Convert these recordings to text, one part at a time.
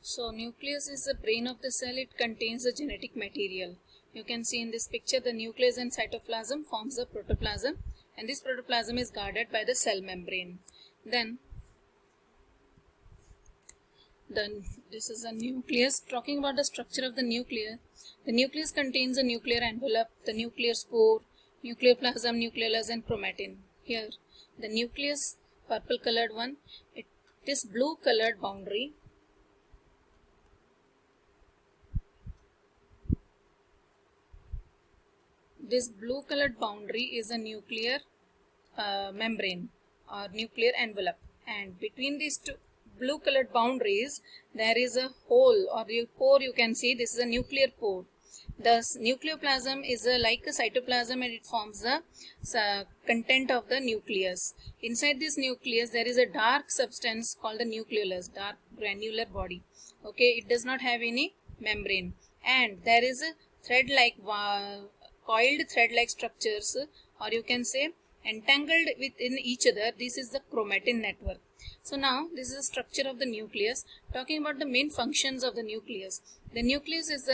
So nucleus is the brain of the cell. It contains the genetic material. You can see in this picture the nucleus and cytoplasm forms the protoplasm, and this protoplasm is guarded by the cell membrane. Then this is a nucleus. Talking about the structure of the nucleus contains a nuclear envelope, the nuclear spore, nucleoplasm, nucleolus and chromatin. Here the nucleus, purple colored one, this blue colored boundary. This blue colored boundary is a nuclear membrane or nuclear envelope, and between these two blue colored boundaries there is a hole or pore. You can see this is a nuclear pore. The nucleoplasm is like a cytoplasm, and it forms the content of the nucleus. Inside this nucleus there is a dark substance called the nucleolus, dark granular body. Okay, it does not have any membrane, and there is a thread like coiled thread like structures, or you can say entangled within each other. This is the chromatin network. So now this is the structure of the nucleus. Talking about the main functions of the nucleus. The nucleus is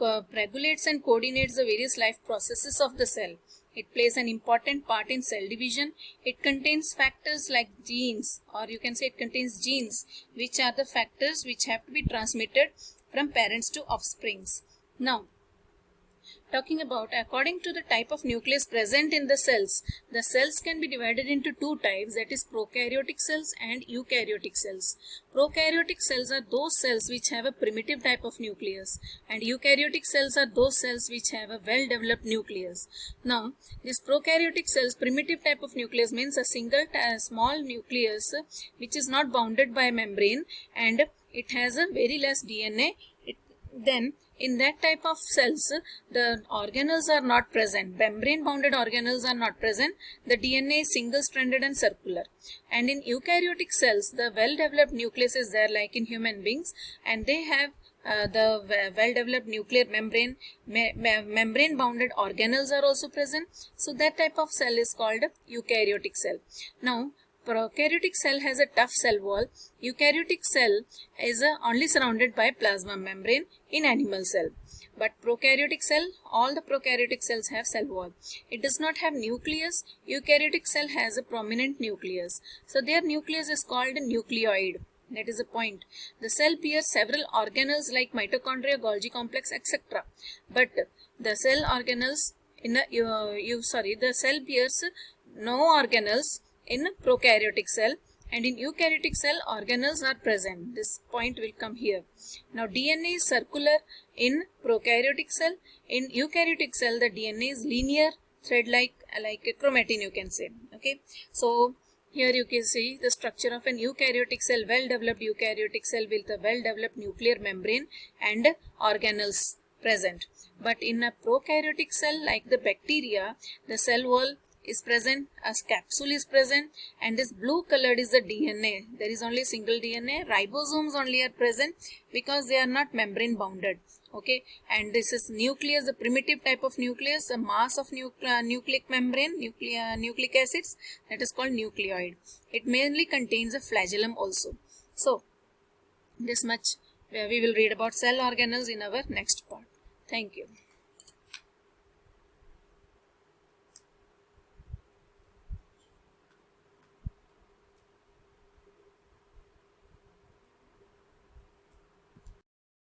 regulates and coordinates the various life processes of the cell. It plays an important part in cell division. It contains factors like genes, or you can say it contains genes, which are the factors which have to be transmitted from parents to offsprings. Now, talking about according to the type of nucleus present in the cells can be divided into two types, that is prokaryotic cells and eukaryotic cells. Prokaryotic cells are those cells which have a primitive type of nucleus, and eukaryotic cells are those cells which have a well-developed nucleus. Now, this prokaryotic cells primitive type of nucleus means a single small nucleus which is not bounded by a membrane, and it has a very less DNA. Then in that type of cells, the organelles are not present. Membrane-bounded organelles are not present. The DNA is single-stranded and circular. And in eukaryotic cells, the well-developed nucleus is there, like in human beings, and they have the well-developed nuclear membrane. Membrane-bounded organelles are also present. So that type of cell is called eukaryotic cell. Now, prokaryotic cell has a tough cell wall. Eukaryotic cell is only surrounded by plasma membrane in animal cell. But prokaryotic cell, all the prokaryotic cells have cell wall. It does not have nucleus. Eukaryotic cell has a prominent nucleus. So their nucleus is called a nucleoid. That is the point. The cell bears several organelles like mitochondria, Golgi complex, etc. But the cell organelles in the cell bears no organelles in prokaryotic cell, and in eukaryotic cell organelles are present. This point will come here. Now DNA is circular in prokaryotic cell. In eukaryotic cell the DNA is linear thread like a chromatin, you can say. Okay, so here you can see the structure of an eukaryotic cell, well-developed eukaryotic cell with a well-developed nuclear membrane and organelles present. But in a prokaryotic cell like the bacteria, the cell wall is present, a capsule is present, and this blue colored is the DNA. There is only single DNA. Ribosomes only are present because they are not membrane bounded. Okay, and this is nucleus, the primitive type of nucleus, the mass of nucleic membrane, nucleic acids, that is called nucleoid. It mainly contains a flagellum also. So this much we will read about cell organelles in our next part. Thank you.